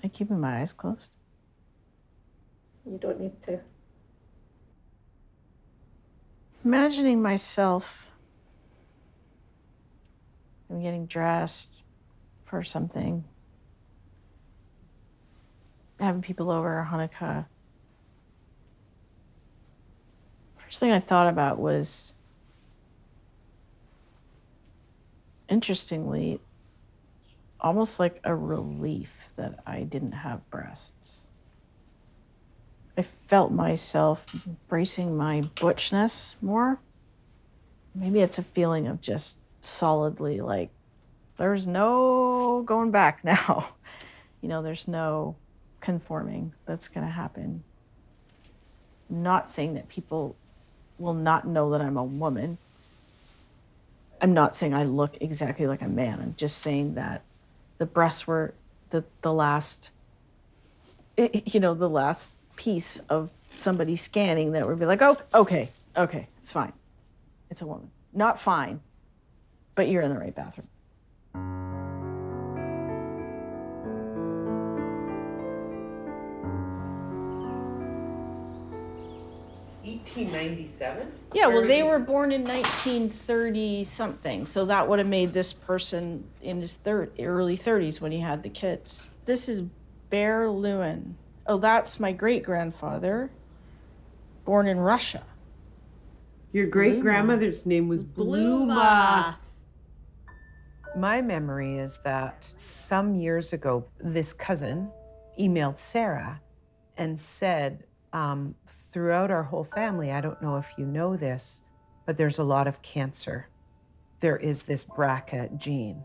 I'm keeping my eyes closed. You don't need to. Imagining myself, I'm getting dressed for something, having people over Hanukkah. First thing I thought about was, interestingly, almost like a relief that I didn't have breasts. I felt myself embracing my butchness more. Maybe it's a feeling of just solidly like, there's no going back now. There's no conforming that's going to happen. I'm not saying that people will not know that I'm a woman. I'm not saying I look exactly like a man. I'm just saying that the breasts were the last, the last piece of somebody scanning that would be like, oh, okay, it's fine. It's a woman. Not fine, but you're in the right bathroom. $1897? Yeah, well, they were born in 1930 something, so that would have made this person in his early 30s when he had the kids. This is Bear Lewin. Oh, that's my great-grandfather, born in Russia. Your great-grandmother's name was Bluma. My memory is that some years ago, this cousin emailed Sarah and said, throughout our whole family, I don't know if you know this, but there's a lot of cancer. There is this BRCA gene.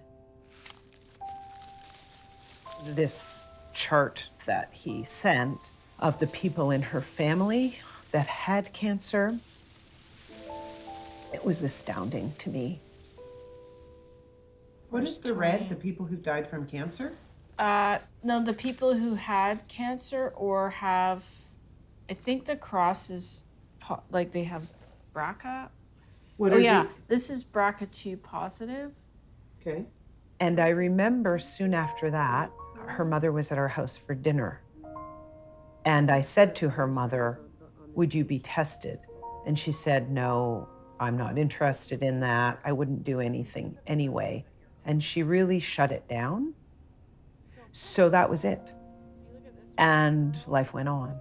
This chart that he sent of the people in her family that had cancer, it was astounding to me. What is the red? The people who died from cancer? No, the people who had cancer or have, I think the cross is, like they have BRCA. This is BRCA2 positive. Okay. And I remember soon after that, her mother was at our house for dinner. And I said to her mother, would you be tested? And she said, no, I'm not interested in that. I wouldn't do anything anyway. And she really shut it down. So that was it. And life went on.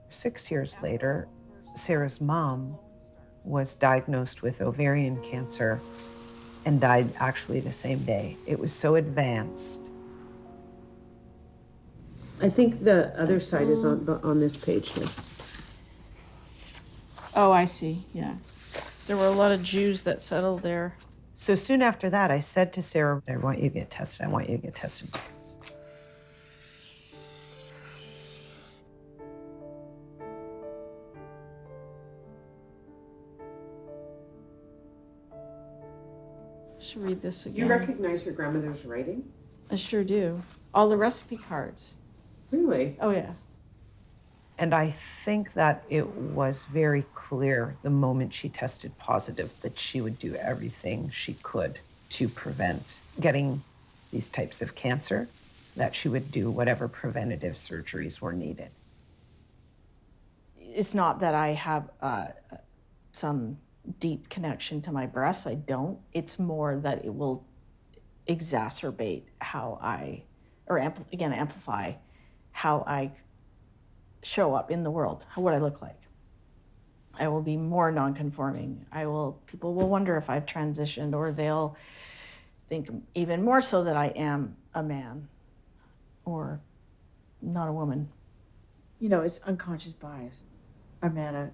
6 years later, Sarah's mom was diagnosed with ovarian cancer and died actually the same day. It was so advanced. I think the other side is on this page here. Oh, I see, yeah. There were a lot of Jews that settled there. So soon after that, I said to Sarah, I want you to get tested. I want you to get tested. I should read this again. Do you recognize your grandmother's writing? I sure do. All the recipe cards. Really? Oh, yeah. And I think that it was very clear the moment she tested positive that she would do everything she could to prevent getting these types of cancer, that she would do whatever preventative surgeries were needed. It's not that I have some deep connection to my breasts. I don't. It's more that it will exacerbate how amplify how I show up in the world, what I look like. I will be more non-conforming. People will wonder if I've transitioned, or they'll think even more so that I am a man or not a woman. It's unconscious bias. I'm at a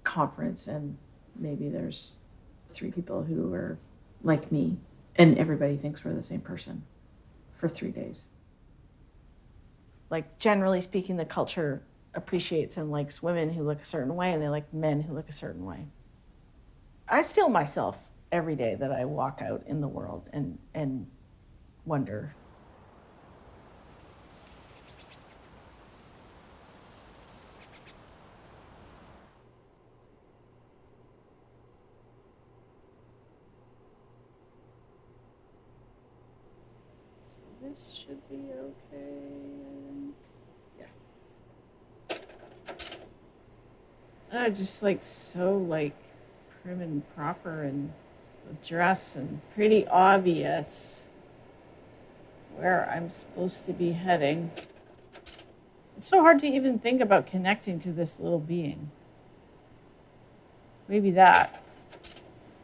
conference and maybe there's 3 people who are like me and everybody thinks we're the same person for 3 days. Like, generally speaking, the culture appreciates and likes women who look a certain way, and they like men who look a certain way. I steel myself every day that I walk out in the world and wonder. this should be okay, I think. Yeah. Just like so like prim and proper and the dress and pretty obvious where I'm supposed to be heading. It's so hard to even think about connecting to this little being. Maybe that.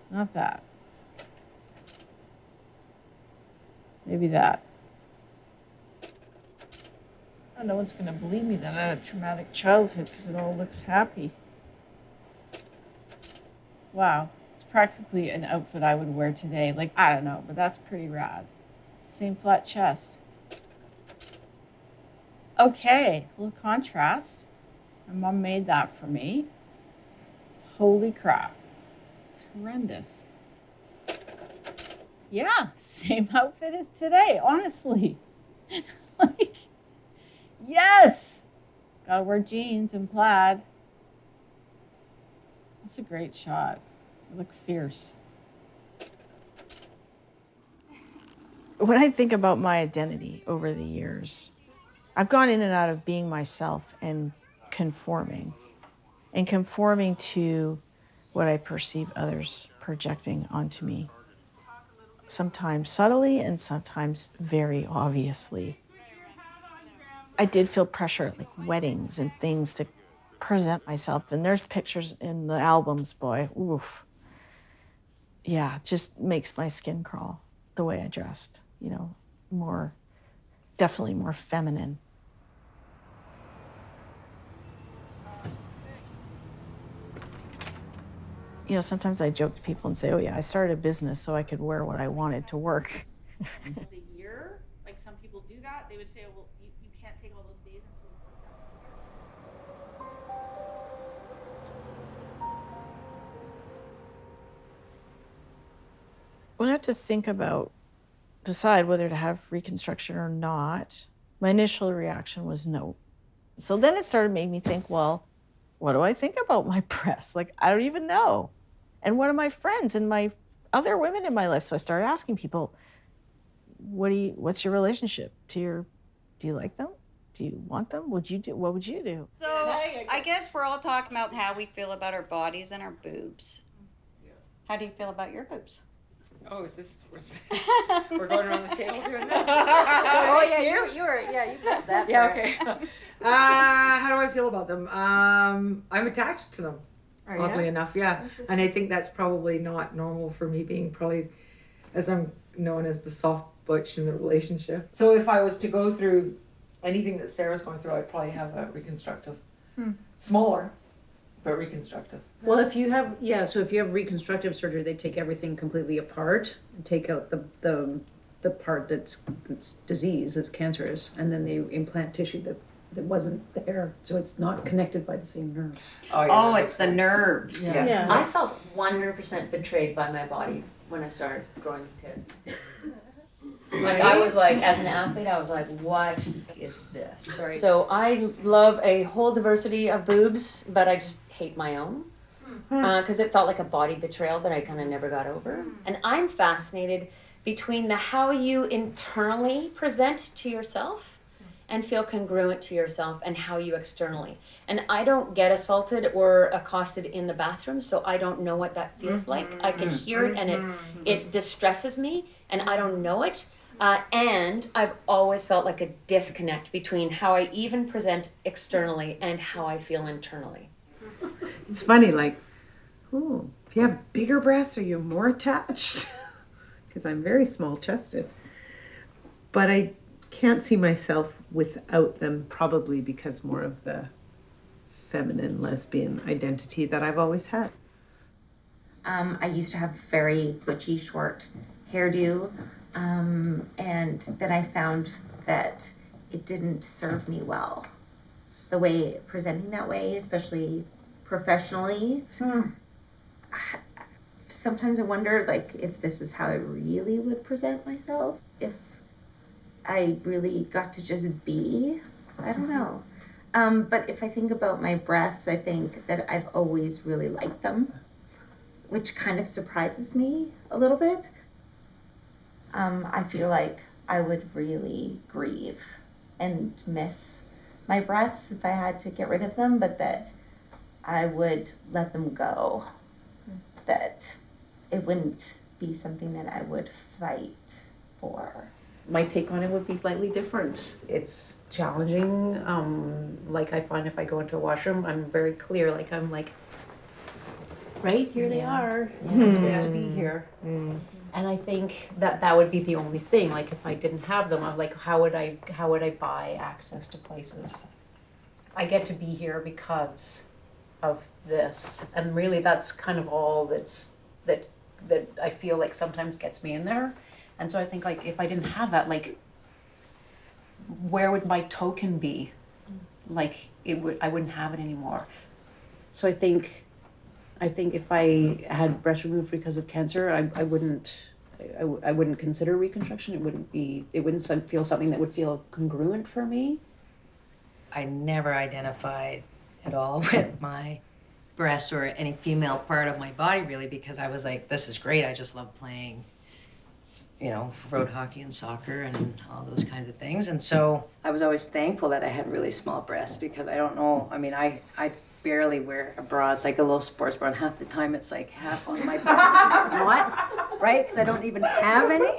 Not that. Maybe that. Oh, no one's going to believe me that I had a traumatic childhood because it all looks happy. Wow. It's practically an outfit I would wear today. Like, I don't know, but that's pretty rad. Same flat chest. Okay, a little contrast. My mom made that for me. Holy crap. It's horrendous. Yeah, same outfit as today, honestly. Like, yes! Gotta wear jeans and plaid. That's a great shot. You look fierce. When I think about my identity over the years, I've gone in and out of being myself and conforming to what I perceive others projecting onto me. Sometimes subtly and sometimes very obviously. I did feel pressure at like weddings and things to present myself. And there's pictures in the albums, boy, oof. Yeah, it just makes my skin crawl the way I dressed, you know, definitely more feminine. You know, sometimes I joke to people and say, oh yeah, I started a business so I could wear what I wanted to work. The year, like some people do that, they would say, oh, well, you can't take all those days until you work that year. When I had to decide whether to have reconstruction or not, my initial reaction was no. So then it started making me think, well, what do I think about my breasts? Like, I don't even know. And one of my friends and my other women in my life, so I started asking people, what's your relationship to do you like them? Do you want them? What would you do? So I guess we're all talking about how we feel about our bodies and our boobs. How do you feel about your boobs? Oh, we're going around the table doing this? You missed that. Yeah, okay. How do I feel about them? I'm attached to them, oddly enough, yeah. And I think that's probably not normal for me, being probably, as I'm known as the soft butch in the relationship. So if I was to go through anything that Sarah's going through, I'd probably have a reconstructive. Smaller, but reconstructive. Well, if you have reconstructive surgery, they take everything completely apart and take out the part that's disease, is cancerous, and then they implant tissue that wasn't there, so it's not connected by the same nerves. Oh, it's the nerves. Yeah. I felt 100% betrayed by my body when I started growing tits. Like I was like, as an athlete, I was like, what is this? Sorry. So I love a whole diversity of boobs, but I just hate my own. Because it felt like a body betrayal that I kind of never got over. And I'm fascinated between how you internally present to yourself and feel congruent to yourself and how you externally. And I don't get assaulted or accosted in the bathroom, so I don't know what that feels like. I can hear it and it distresses me and I don't know it. And I've always felt like a disconnect between how I even present externally and how I feel internally. It's funny, like, if you have bigger breasts, are you more attached? Because I'm very small-chested. But I can't see myself without them, probably because more of the feminine lesbian identity that I've always had. I used to have very butchy short hairdo, and then I found that it didn't serve me well. The way presenting that way, especially professionally. Sometimes I wonder, like, if this is how I really would present myself, if I really got to just be. I don't know. But if I think about my breasts, I think that I've always really liked them, which kind of surprises me a little bit. I feel like I would really grieve and miss my breasts if I had to get rid of them, but that I would let them go. That it wouldn't be something that I would fight for. My take on it would be slightly different. It's challenging. Like I find if I go into a washroom, I'm very clear. Like I'm like, right here they are. I'm supposed to be here. And I think that that would be the only thing. Like if I didn't have them, I'm like, how would I buy access to places? I get to be here because of this, and really that's kind of all that I feel like sometimes gets me in there. And so I think like if I didn't have that, like where would my token be? Like I wouldn't have it anymore. So I think if I had breast removed because of cancer, I wouldn't consider reconstruction. It wouldn't feel something that would feel congruent for me. I never identified at all with my breast or any female part of my body really, because I was like, this is great. I just love playing, road hockey and soccer and all those kinds of things. And so I was always thankful that I had really small breasts, because I don't know, I barely wear a bra. It's like a little sports bra, and half the time it's like half on my breast. Not, right? Because I don't even have any.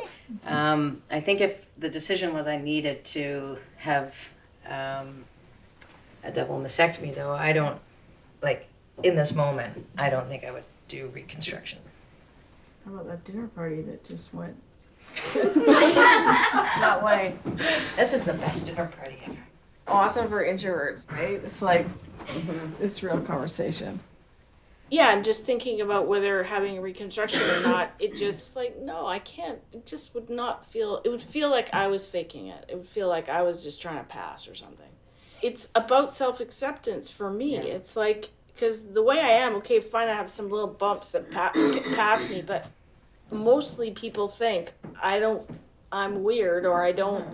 I think if the decision was I needed to have a double mastectomy, though, I don't, in this moment, I don't think I would do reconstruction. How about that dinner party that just went that way? This is the best dinner party ever. Awesome for introverts, right? It's like, it's real conversation. Yeah, and just thinking about whether having reconstruction or not, it just like, no, I can't. It just would not feel, it would feel like I was faking it. It would feel like I was just trying to pass or something. It's about self-acceptance for me. Yeah. It's like, because the way I am, okay, fine, I have some little bumps that get past me, but mostly people think I'm weird or I don't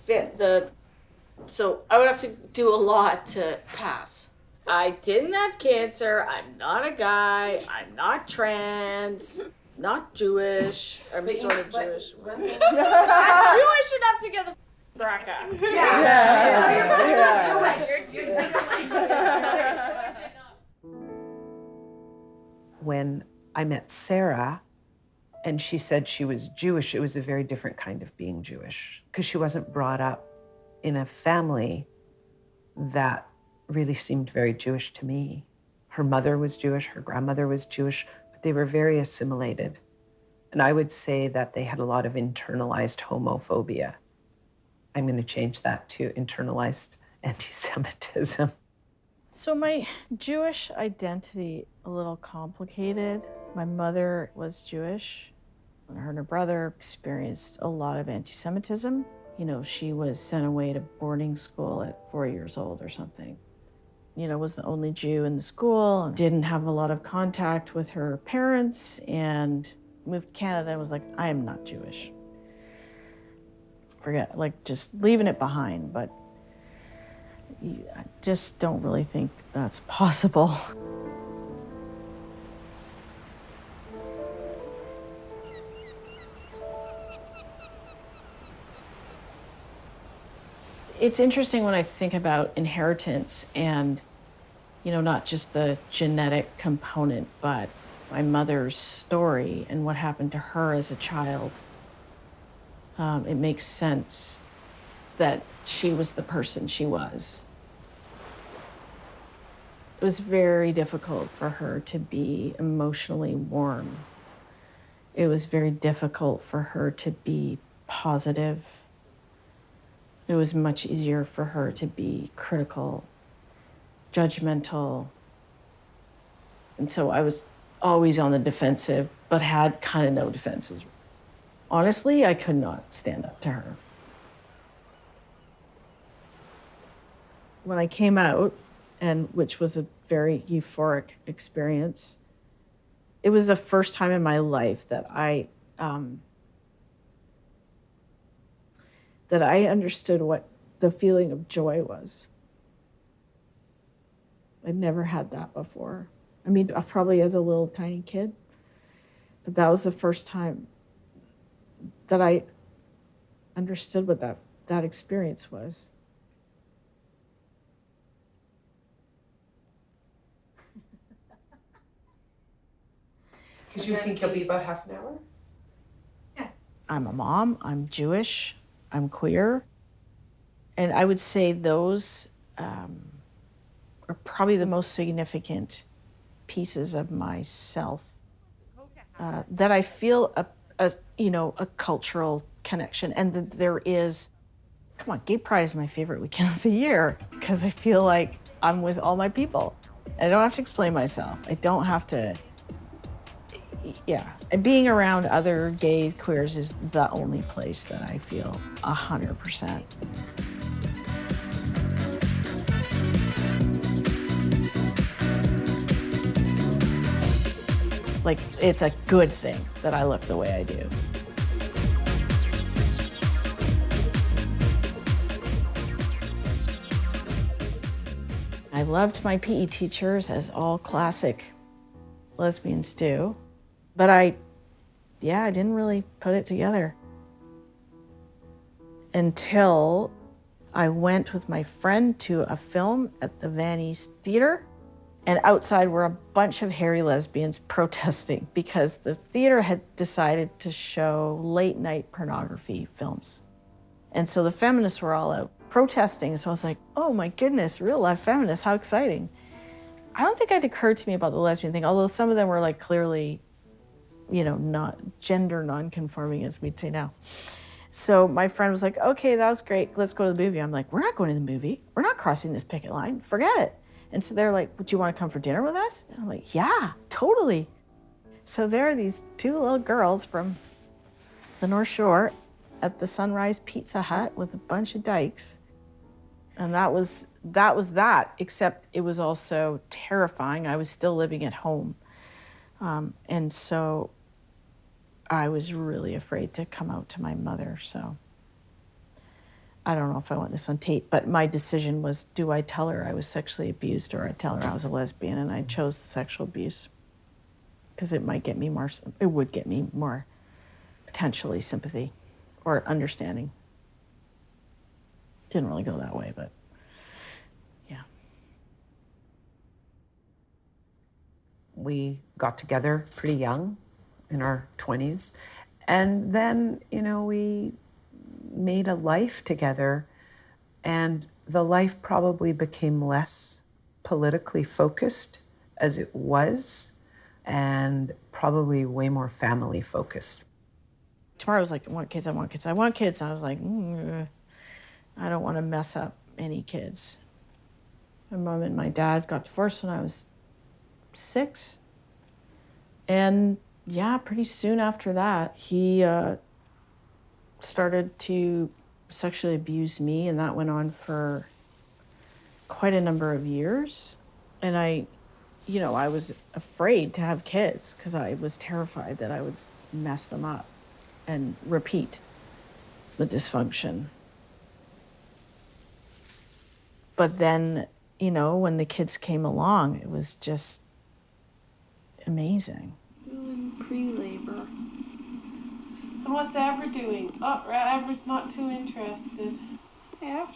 fit so I would have to do a lot to pass. I didn't have cancer, I'm not a guy, I'm not trans, not Jewish, I'm sort of Jewish. I'm Jewish enough to get the BRCA. When I met Sarah and she said she was Jewish, it was a very different kind of being Jewish, because she wasn't brought up in a family that really seemed very Jewish to me. Her mother was Jewish, her grandmother was Jewish, but they were very assimilated. And I would say that they had a lot of internalized homophobia. I'm going to change that to internalized anti-Semitism. So my Jewish identity, a little complicated. My mother was Jewish. Her and her brother experienced a lot of anti-Semitism. She was sent away to boarding school at 4 years old or something. Was the only Jew in the school, didn't have a lot of contact with her parents, and moved to Canada and was like, I am not Jewish. Forget, just leaving it behind, but I just don't really think that's possible. It's interesting when I think about inheritance and, not just the genetic component, but my mother's story and what happened to her as a child. It makes sense that she was the person she was. It was very difficult for her to be emotionally warm. It was very difficult for her to be positive. It was much easier for her to be critical, judgmental. And so I was always on the defensive, but had kind of no defenses. Honestly, I could not stand up to her. When I came out, and which was a very euphoric experience, it was the first time in my life that I understood what the feeling of joy was. I'd never had that before. Probably as a little tiny kid, but that was the first time that I understood what that experience was. Did you think you'll be about half an hour? I'm a mom, I'm Jewish, I'm queer. And I would say those are probably the most significant pieces of myself that I feel a cultural connection, and that there is, come on, Gay Pride is my favorite weekend of the year because I feel like I'm with all my people. I don't have to explain myself. I don't have to, And being around other gay queers is the only place that I feel 100%. Like, it's a good thing that I look the way I do. I loved my PE teachers, as all classic lesbians do, but I didn't really put it together until I went with my friend to a film at the Van East Theater. And outside were a bunch of hairy lesbians protesting because the theater had decided to show late night pornography films. And so the feminists were all out protesting. So I was like, oh my goodness, real life feminists, how exciting. I don't think it occurred to me about the lesbian thing, although some of them were like clearly, not gender non-conforming, as we'd say now. So my friend was like, okay, that was great. Let's go to the movie. I'm like, we're not going to the movie. We're not crossing this picket line. Forget it. And so they're like, would you want to come for dinner with us? And I'm like, yeah, totally. So there are these two little girls from the North Shore at the Sunrise Pizza Hut with a bunch of dykes. And that was that, except it was also terrifying. I was still living at home. And so I was really afraid to come out to my mother. So I don't know if I want this on tape, but my decision was, do I tell her I was sexually abused or I tell her I was a lesbian? And I chose the sexual abuse because it would get me more potentially sympathy or understanding. Didn't really go that way, but yeah. We got together pretty young, in our 20s. And then, we made a life together, and the life probably became less politically focused as it was, and probably way more family focused. Tomorrow was like, I want kids. And I was like, I don't want to mess up any kids. My mom and my dad got divorced when I was 6. And pretty soon after that, he started to sexually abuse me, and that went on for quite a number of years. And I was afraid to have kids because I was terrified that I would mess them up and repeat the dysfunction. But then, when the kids came along, it was just amazing. Doing pre-labor. And what's Abra doing? Oh, Abra's not too interested. Yeah.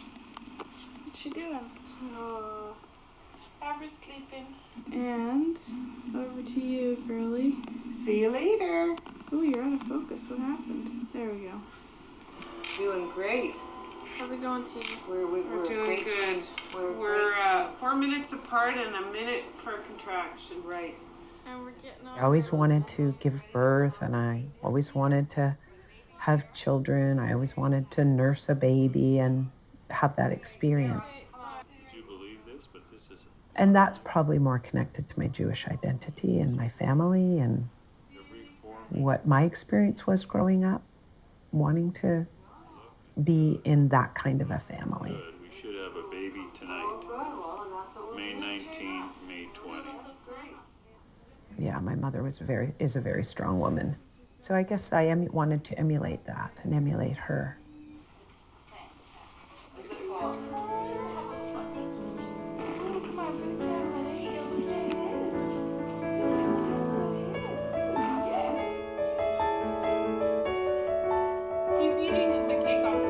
What's she doing? Oh, Abra's sleeping. And over to you, girlie. See you later. Oh, you're out of focus. What happened? There we go. Doing great. How's it going, team? We're doing good. We're 4 minutes apart and a minute for a contraction. Right. And we're getting on. I always wanted to give birth, and I always wanted to have children. I always wanted to nurse a baby and have that experience. Do you believe this? But this is. And that's probably more connected to my Jewish identity and my family and what my experience was growing up, wanting to be in that kind of a family. Good. We should have a baby tonight. May 19, May 20. Yeah, my mother is a very strong woman. So I guess I wanted to emulate that and emulate her. He's eating the cake off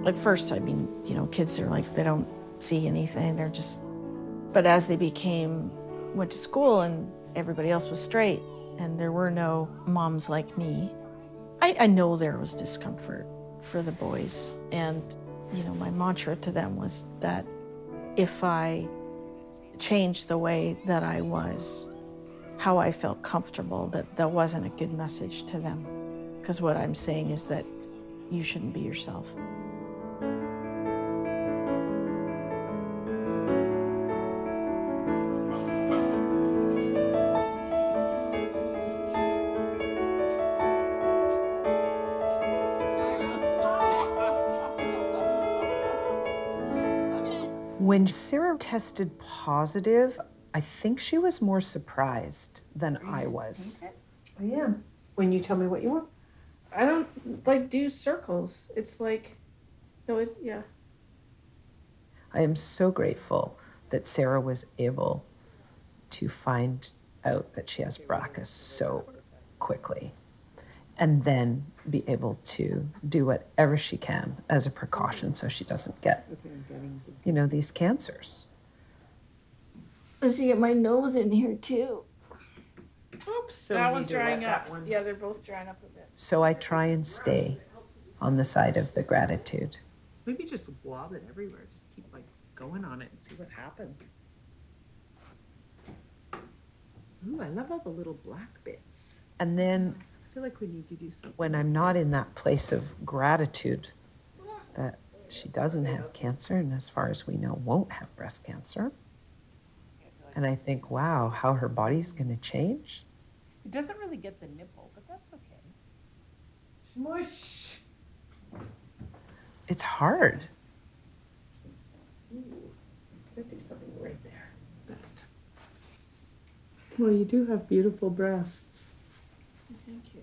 Like first, I mean, you know, kids are like, they don't see anything. They're just, but as they went to school and everybody else was straight and there were no moms like me, I know there was discomfort for the boys. And, you know, my mantra to them was that if I changed the way that I was, how I felt comfortable, that wasn't a good message to them. Because what I'm saying is that you shouldn't be yourself. When Sarah tested positive, I think she was more surprised than I was. I am. When you tell me what you want. I don't like do circles. It's like, no, it's, yeah. I am so grateful that Sarah was able to find out that she has BRCA so quickly and then be able to do whatever she can as a precaution so she doesn't get, you know, these cancers. Let's get my nose in here too. Oops, So that you one's do drying what, up. that one? Yeah, they're both drying up a bit. So I try and stay on the side of the gratitude. Maybe just blob it everywhere. Just keep like going on it and see what happens. Ooh, I love all the little black bits. And then I feel like we need to do something. when I'm not in that place of gratitude that she doesn't have cancer and as far as we know won't have breast cancer, and I think, wow, how her body's going to change. It doesn't really get the nipple, but that's okay. Smush. It's hard. Ooh, could do something right there. That. Well, you do have beautiful breasts. Thank you.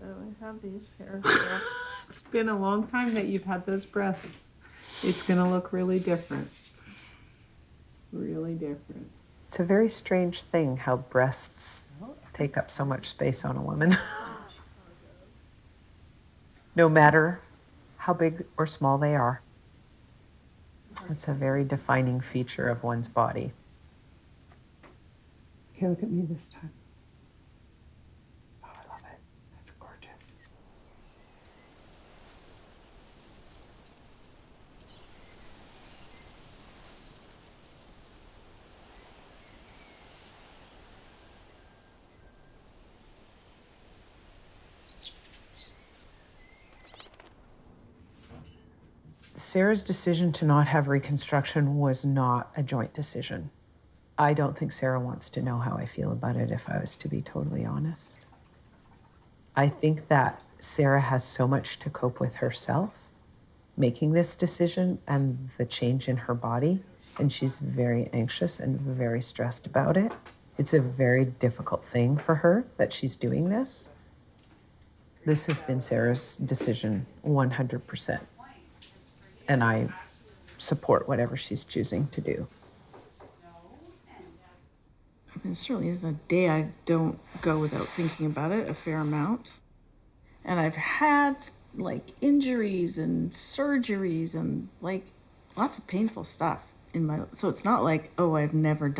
I have these hair breasts. It's been a long time that you've had those breasts. It's going to look really different. Really different. It's a very strange thing how breasts take up so much space on a woman. No matter how big or small they are. It's a very defining feature of one's body. Okay, look at me this time. Oh, I love it. That's gorgeous. Sarah's decision to not have reconstruction was not a joint decision. I don't think Sarah wants to know how I feel about it, if I was to be totally honest. I think that Sarah has so much to cope with herself, making this decision and the change in her body, and she's very anxious and very stressed about it. It's a very difficult thing for her that she's doing this. This has been Sarah's decision 100%. And I support whatever she's choosing to do. There certainly isn't a day I don't go without thinking about it a fair amount. And I've had like injuries and surgeries and like lots of painful stuff in my, so it's not like, oh, I've never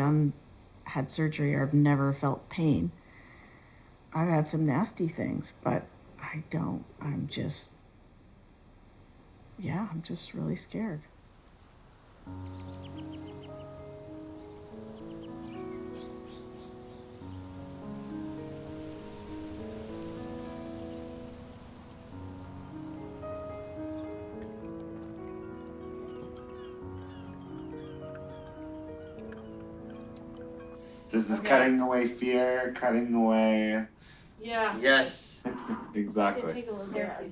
had surgery or I've never felt pain. I've had some nasty things, but I'm just really scared. This is cutting away fear, cutting away. Yeah. Yes. Exactly. Take a look at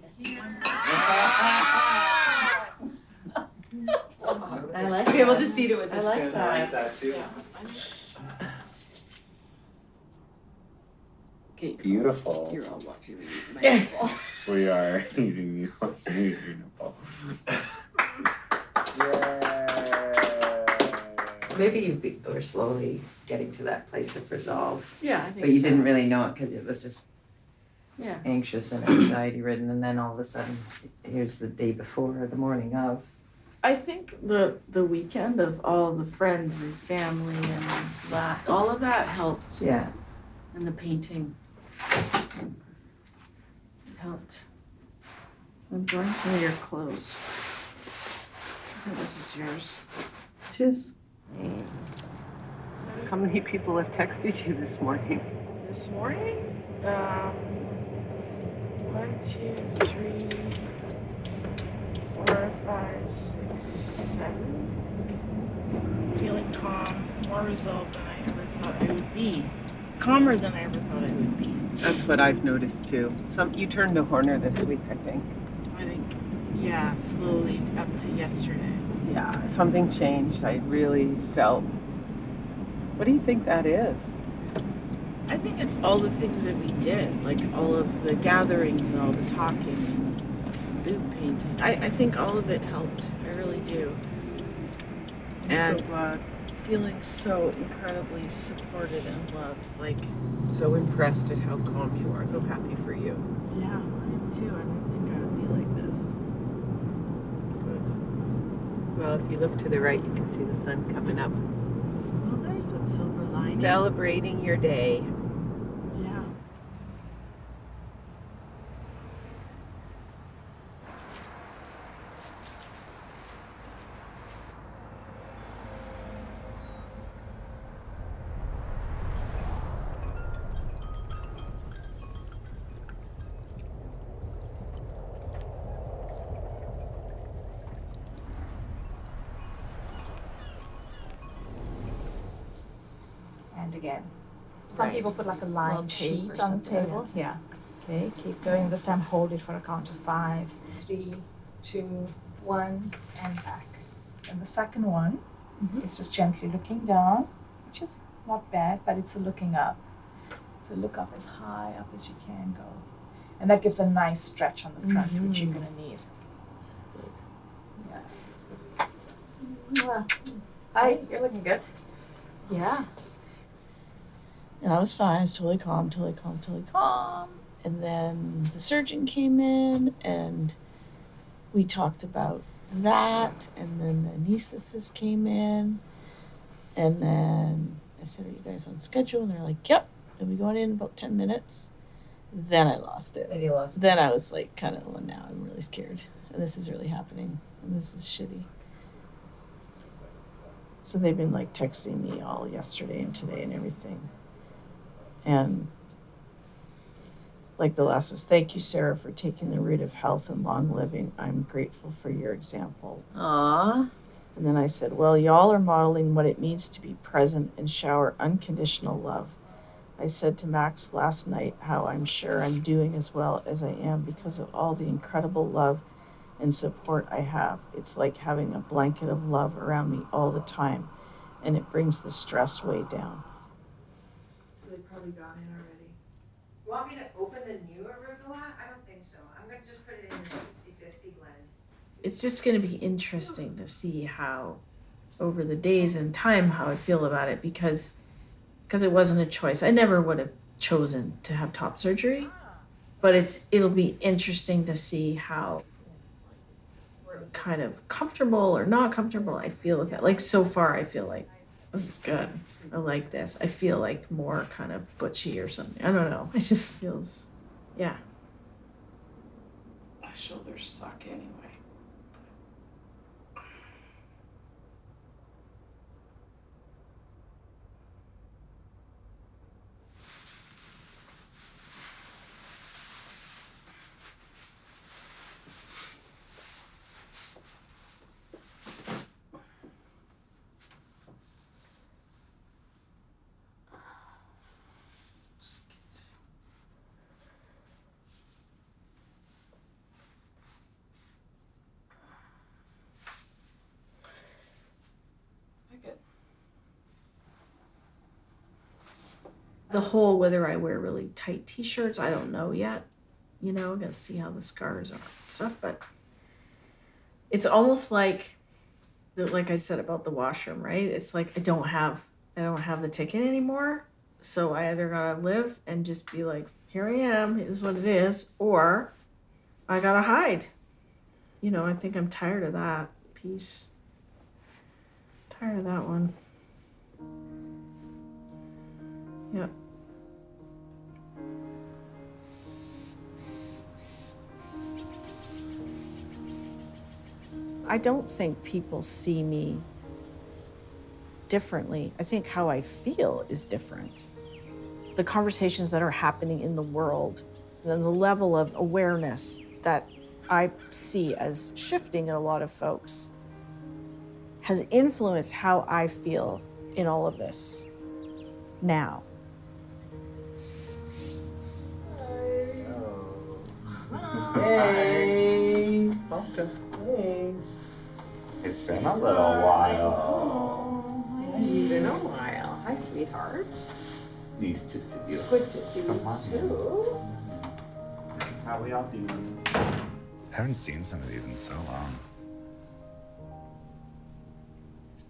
I like Okay, that. we'll just eat it with a I like spoon. that. I like that too. Okay. Beautiful. You're all watching me eat my nipple. We are eating your nipple. Maybe you were slowly getting to that place of resolve, Yeah, I think but you so. didn't really know it because it was just Yeah. anxious and anxiety ridden, and then all of a sudden, here's the day before or the morning of. I think the weekend of all the friends and family and that, all of that helped. Yeah. And the painting. It helped. I'm enjoying some of your clothes. I think this is yours. Cheers. How many people have texted you this morning? This morning? 1, 2, 3, 4, 5, 6, 7. Feeling calm, more resolved than I ever thought I would be. Calmer than I ever thought I would be. That's what I've noticed too. You turned the corner this week, I think. I think, yeah, slowly up to yesterday. Yeah, something changed. I really felt. What do you think that is? I think it's all the things that we did, like all of the gatherings and all the talking and boob painting. I think all of it helped. I really do. And so glad. Feeling so incredibly supported and loved. Like, So impressed at how calm you are. So happy for you. yeah, I am too. I didn't think I would be like this. Good. Well, if you look to the right, you can see the sun coming up. Well, there's a silver lining. Celebrating your day. Yeah. And again. Some Right. people put like a Little line tape or sheet on the something, table. Yeah. Okay, keep going. This time hold it for a count of 5. 3, 2, 1, and back. And the second one is just gently looking down, which is not bad, but it's a looking up. So look up as high up as you can go. And that gives a nice stretch on the front, which you're gonna need. Yeah. Hi, you're looking good. Yeah. And I was fine. I was totally calm, totally calm, totally calm. And then the surgeon came in and we talked about that. And then the anesthetist came in. And then I said, "Are you guys on schedule?" And they're like, "Yep." And we going in about 10 minutes. Then I lost it. Then you lost it. Then I was like, kind of, well, now I'm really scared. And this is really happening. And this is shitty. So they've been like texting me all yesterday and today and everything. And like the last was, "Thank you, Sarah, for taking the route of health and long living. I'm grateful for your example." Aww. And then I said, "Well, y'all are modeling what it means to be present and shower unconditional love. I said to Max last night how I'm sure I'm doing as well as I am because of all the incredible love and support I have. It's like having a blanket of love around me all the time, and it brings the stress way down." So they probably got in already. You want me to open the new arugula? I don't think so. I'm going to just put it in the 50-50 blend. It's just going to be interesting to see how, over the days and time, how I feel about it because it wasn't a choice. I never would have chosen to have top surgery, but it'll be interesting to see how kind of comfortable or not comfortable I feel with that. Like so far, I feel like this is good. I like this. I feel like more kind of butchy or something. I don't know. It just feels, yeah. My shoulders suck anyway. The whole whether I wear really tight t-shirts, I don't know yet. You know, I'm gonna see how the scars are and stuff, but it's almost like I said about the washroom, right? It's like I don't have the ticket anymore. So I either gotta live and just be like, here I am, it is what it is, or I gotta hide. You know, I think I'm tired of that piece. Tired of that one. Yep. I don't think people see me differently. I think how I feel is different. The conversations that are happening in the world, and the level of awareness that I see as shifting in a lot of folks has influenced how I feel in all of this now. Hey. Welcome. Hey. It's been a little while. It's been a while. Hi, sweetheart. Nice to see you. Good to see Come you on too. How we all doing? I haven't seen some of these in so long.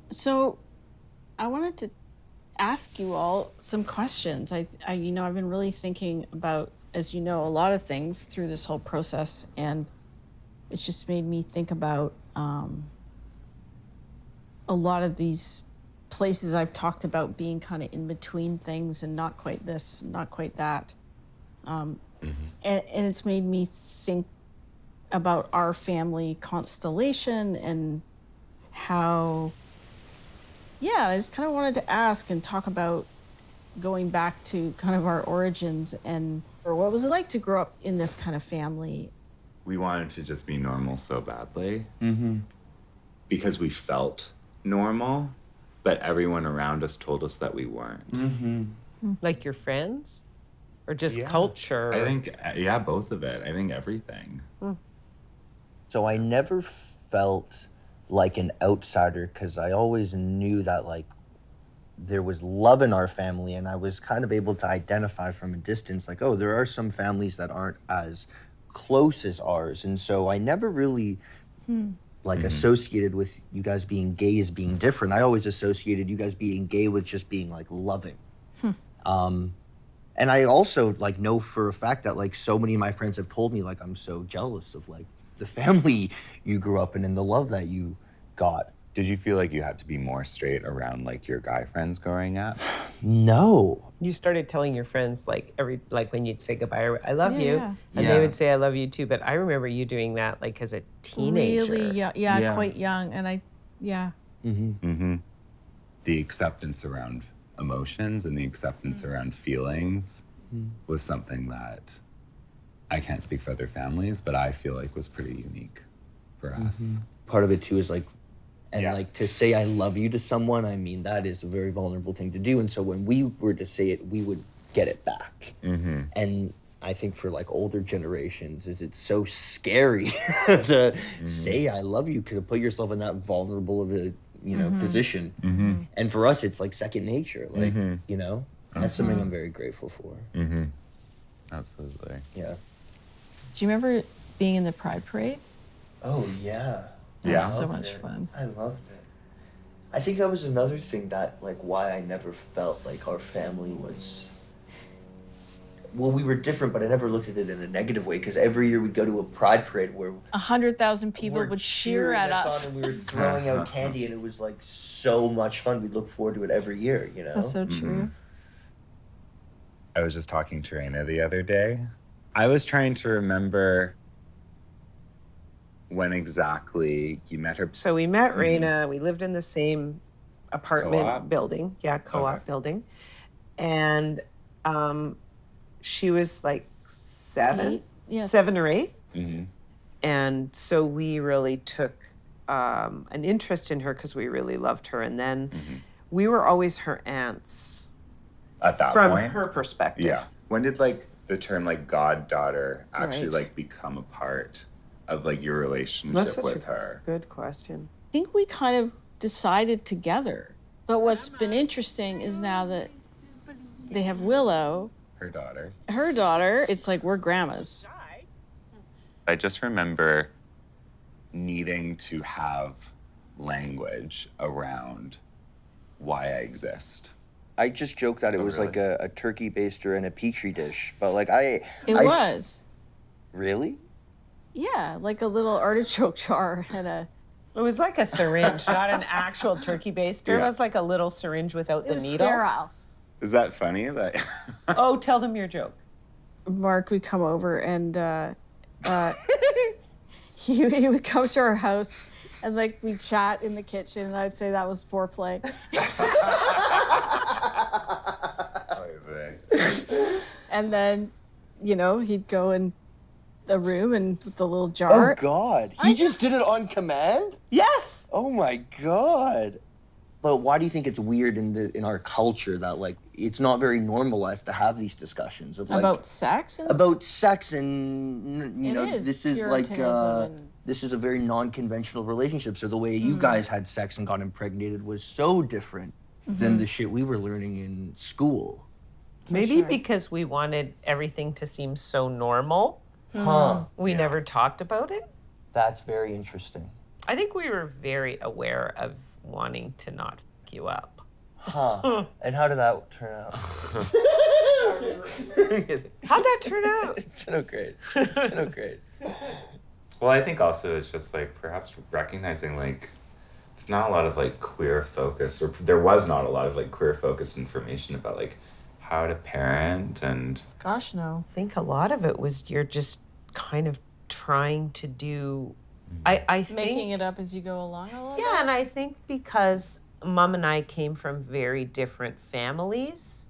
So I wanted to ask you all some questions. I've been really thinking about, as you know, a lot of things through this whole process, and it's just made me think about a lot of these places I've talked about being kind of in between things and not quite this, not quite that. And it's made me think about our family constellation and how, I just kind of wanted to ask and talk about going back to kind of our origins or what was it like to grow up in this kind of family? We wanted to just be normal so badly. Mm-hmm. Because we felt normal, but everyone around us told us that we weren't. Mm-hmm. Like your friends? Or just Yeah. culture? I think, both of it. I think everything. So I never felt like an outsider because I always knew that like there was love in our family, and I was kind of able to identify from a distance like, oh, there are some families that aren't as close as ours. And so I never really associated with you guys being gay as being different. I always associated you guys being gay with just being like loving. And I also like know for a fact that like so many of my friends have told me like I'm so jealous of like the family you grew up in and the love that you got. Did you feel like you had to be more straight around like your guy friends growing up? No. You started telling your friends like when you'd say goodbye, I love you. Yeah. And they would say I love you too. But I remember you doing that like as a teenager. Really, quite young. And The acceptance around emotions and the acceptance around feelings was something that I can't speak for other families, but I feel like was pretty unique for us. Part of it too is like, like to say I love you to someone, I mean, that is a very vulnerable thing to do. And so when we were to say it, we would get it back. And I think for like older generations, it's so scary to say I love you, to put yourself in that vulnerable of a position. And for us, it's like second nature. Like, that's something I'm very grateful for. Absolutely. Yeah. Do you remember being in the Pride Parade? Oh, yeah. That was so much fun. I loved it. I think that was another thing that, like, why I never felt like our family was... Well, we were different, but I never looked at it in a negative way, because every year we'd go to a Pride Parade where 100,000 people would cheer at us. And we were throwing out candy, and it was, like, so much fun. We'd look forward to it every year, you know? That's so true. I was just talking to Raina the other day. I was trying to remember when exactly you met her. So we met Raina. We lived in the same apartment Co-op? building. Yeah, co-op building. And she was like 7 or 8. And so we really took an interest in her because we really loved her. And then we were always her aunts. At that from point? her perspective. Yeah. When did like the term like goddaughter actually Right. like become a part of like your relationship That's such with a her? good question. I think we kind of decided together. But what's been interesting is now that they have Willow, Her daughter. her daughter, it's like we're grandmas. I just remember needing to have language around why I exist. I just joked that it was like a turkey baster and a petri dish, but like I was. Really? Yeah, like a little artichoke jar and a. It was like a syringe, not an actual turkey baster. It Yeah. was like a little syringe without It the was needle. sterile. Is that funny? That Oh, tell them your joke. Mark would come over and he would come to our house and like we'd chat in the kitchen and I'd say that was foreplay. And then, you know, he'd go in the room and with the little jar. Oh God, he just did it on command? Yes. Oh my God. But why do you think it's weird in our culture that like it's not very normalized to have these discussions of like About sex and about sex and you It know is this is like Puritanism and- this is a very non-conventional relationship. So the way you guys had sex and got impregnated was so different than the shit we were learning in school. Maybe because we wanted everything to seem so normal. Huh. We never talked about it. That's very interesting. I think we were very aware of wanting to not f you up. Huh. And how did that turn out? How'd that turn out? It's no great. It's no great. Well, I think also it's just like perhaps recognizing like there's not a lot of like queer focus, or there was not a lot of like queer focused information about like how to parent and. Gosh, no. I think a lot of it was you're just kind of trying to do. I think Making it up as you go along a little Yeah, and I think because Mom and I came from very different families,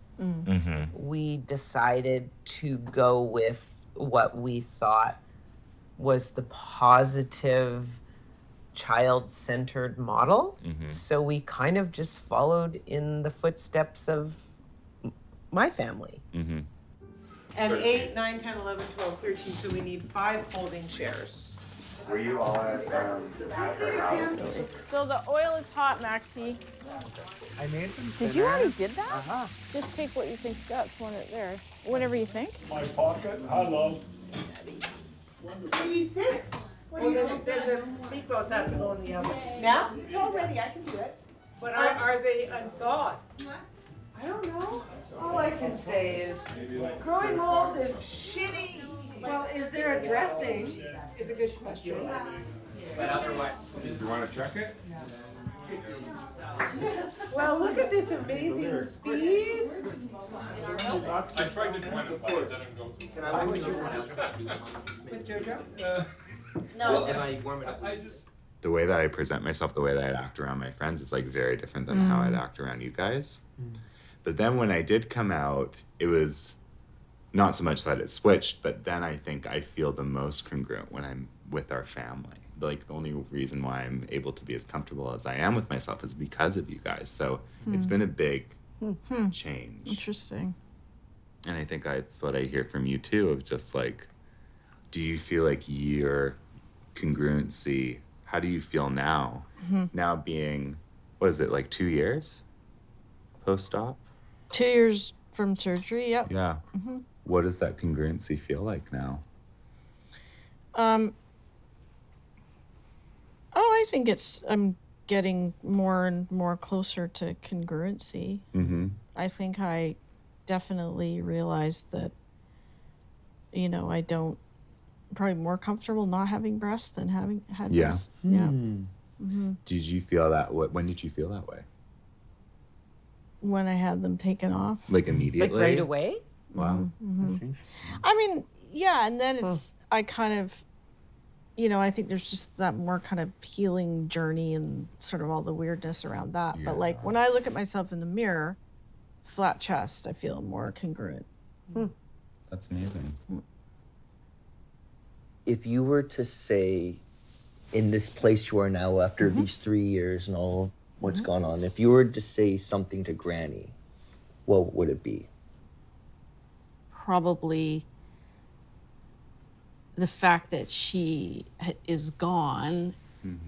we decided to go with what we thought was the positive child-centered model. So we kind of just followed in the footsteps of my family. And 8, 9, 10, 11, 12, 13, so we need 5 folding chairs. Were you all at our house? So the oil is hot, Maxie. I made them. Did you already did that? Uh-huh. Just take what you think's that's one there. Whatever you think. My pocket, hello. 86. Well, then the meatballs have to go in the oven. Now? It's all ready, I can do it. But are they unthawed? I don't know. All I can say is, growing mold is shitty. Well, is there a dressing? Is a good question. But otherwise. Do you want to check it? Well, look at this amazing feast. I tried to join it, but it didn't go through. Can I look at you? With Jojo? No. Can I warm it up? The way that I present myself, the way that I'd act around my friends is like very different than how I'd act around you guys. But then when I did come out, it was not so much that it switched, but then I think I feel the most congruent when I'm with our family. Like the only reason why I'm able to be as comfortable as I am with myself is because of you guys. So it's been a big change. Interesting. And I think that's what I hear from you too, of just like, do you feel like your congruency, how do you feel now? Now being, what is it, like 2 years post-op? 2 years from surgery, yep. Yeah. What does that congruency feel like now? I think I'm getting more and more closer to congruency. I think I definitely realized that, you know, probably more comfortable not having breasts than having had breasts. Yeah. Did you feel that, when did you feel that way? When I had them taken off. Like immediately? Like right away? Wow. I mean, yeah, and then I kind of, you know, I think there's just that more kind of healing journey and sort of all the weirdness around that. But like when I look at myself in the mirror, flat chest, I feel more congruent. That's amazing. If you were to say, in this place you are now after these 3 years and all what's gone on, if you were to say something to Granny, what would it be? Probably the fact that she is gone,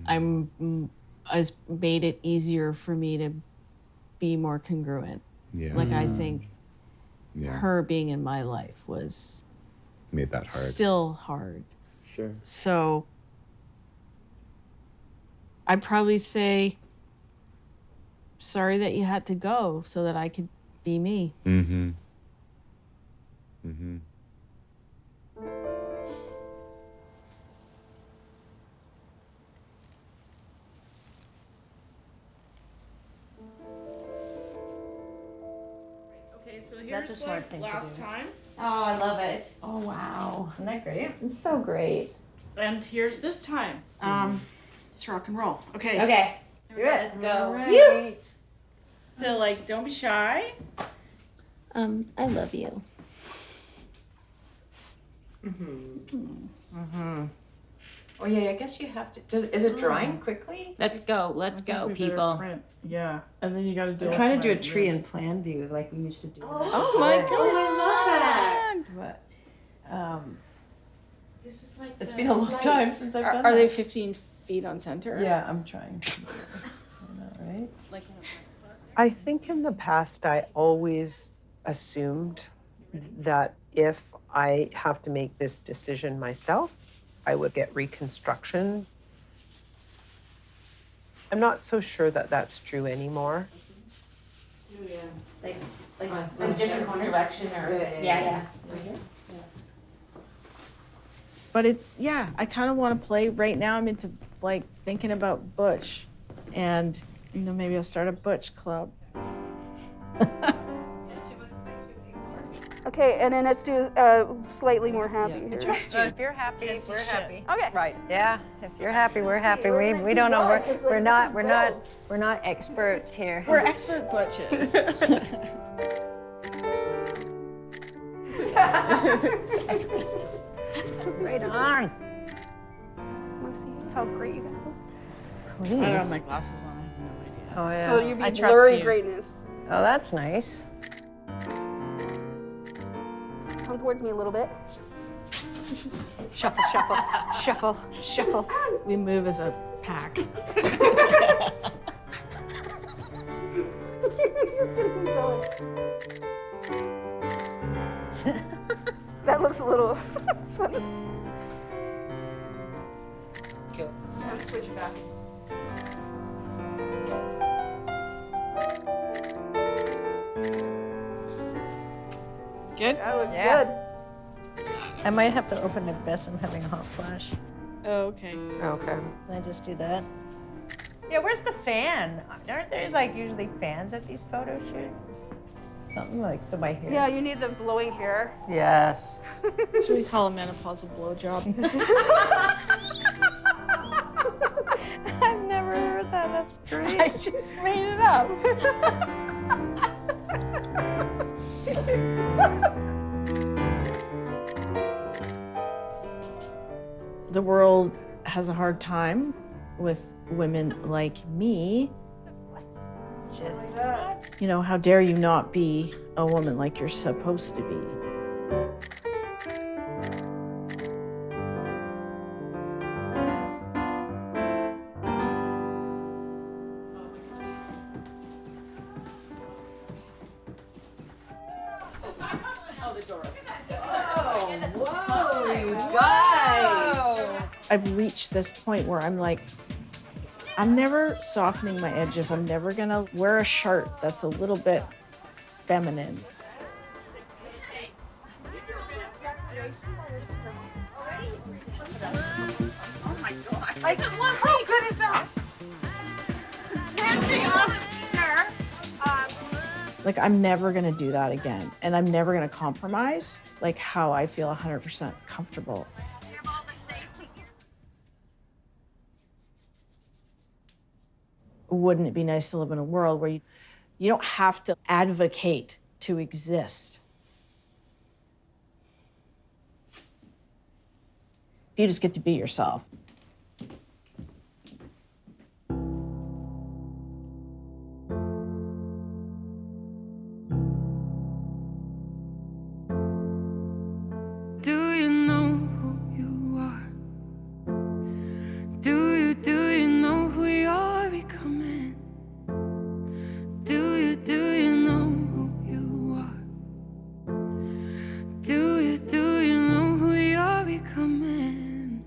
has made it easier for me to be more congruent. Yeah. Like I think her being in my life was made that hard. Still hard. Sure. So I'd probably say, sorry that you had to go so that I could be me. Mm-hmm. Mm-hmm. Okay, so That's a here's smart like thing to last do. time. Oh, I love it. Oh, wow. Isn't that great? It's so great. And here's this time. Let's rock and roll. Okay. Okay. Do it. Let's go. Right. So like, don't be shy. I love you. Mm-hmm. Oh, yeah, I guess you have to. Is it drying quickly? Let's go. Let's go, people. Yeah, and then you got to do. I'm trying to do a tree and plan view like we used to do. Oh my god! I love that. But This is like it's been a long time since I've done Are they that. 15 feet on center? Yeah, I'm trying. I know, right? Like. I think in the past, I always assumed that if I have to make this decision myself, I would get reconstruction. I'm not so sure that that's true anymore. Like a different direction or yeah. Right here? But it's, yeah, I kind of want to play. Right now I'm into like thinking about butch, and you know, maybe I'll start a butch club. Okay, and then let's do slightly more happy here. If you're happy, we're happy. Okay. Right. Yeah. If you're happy, we're happy. We don't know. We're not experts here. We're expert butches. Right on. Want to see how great you guys are? Please. I don't have my glasses on. I have no idea. Oh yeah. So you'd be I trust blurry you. greatness. Oh, that's nice. Come towards me a little bit. Shuffle, shuffle, shuffle, shuffle. We move as a pack. Just gonna keep going. That looks a little. It's funny. Cool. Yeah, switch it back. Good? That looks Yeah. good. I might have to open it best. I'm having a hot flash. Oh, okay. Okay. Can I just do that? Yeah, where's the fan? Aren't there like usually fans at these photo shoots? Something like so my hair. Yeah, you need the blowing hair. Yes. That's what we call a menopausal blowjob. I've never heard that. That's great. I just made it up. The world has a hard time with women like me. You know, how dare you not be a woman like you're supposed to be? Whoa, you guys! I've reached this point where I'm like, I'm never softening my edges. I'm never gonna wear a shirt that's a little bit feminine. Oh my god. How good is that? Nancy, sir. Like, I'm never gonna do that again. And I'm never gonna compromise like how I feel 100% comfortable. Wouldn't it be nice to live in a world where you don't have to advocate to exist? You just get to be yourself. Do you know who you are? Do you know who you're becoming? Do you know who you are? Do you know who you're becoming?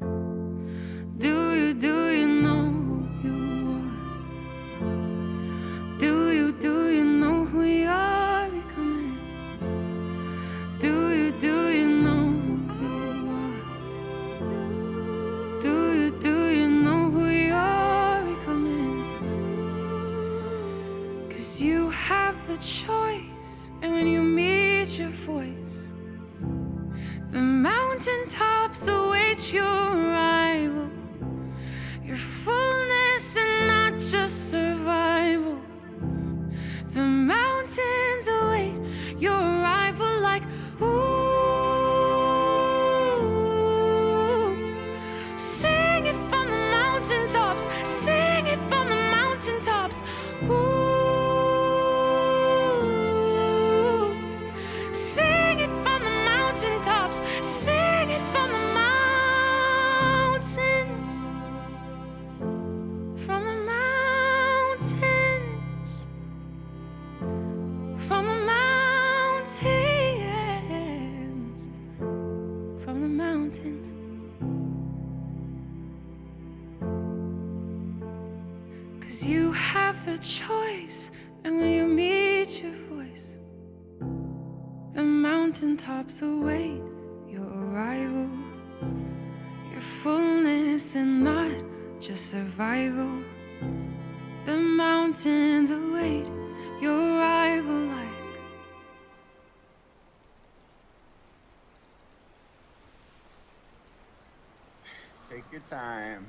Do you know who you are? Do you know who you are becoming? 'Cause you have the choice, and when you meet your voice, the mountaintops await your arrival. Your fullness and not just survival. The mountains await your arrival like ooh. Sing it from the mountaintops, sing it from the mountaintops. Ooh. Sing it from the mountaintops, sing it from the mountains. From the mountains. From the mountains. From the mountains. 'Cause you have the choice, and when you meet your voice, the mountaintops await your arrival. Your fullness and not just survival. The mountains await your arrival like Take your time.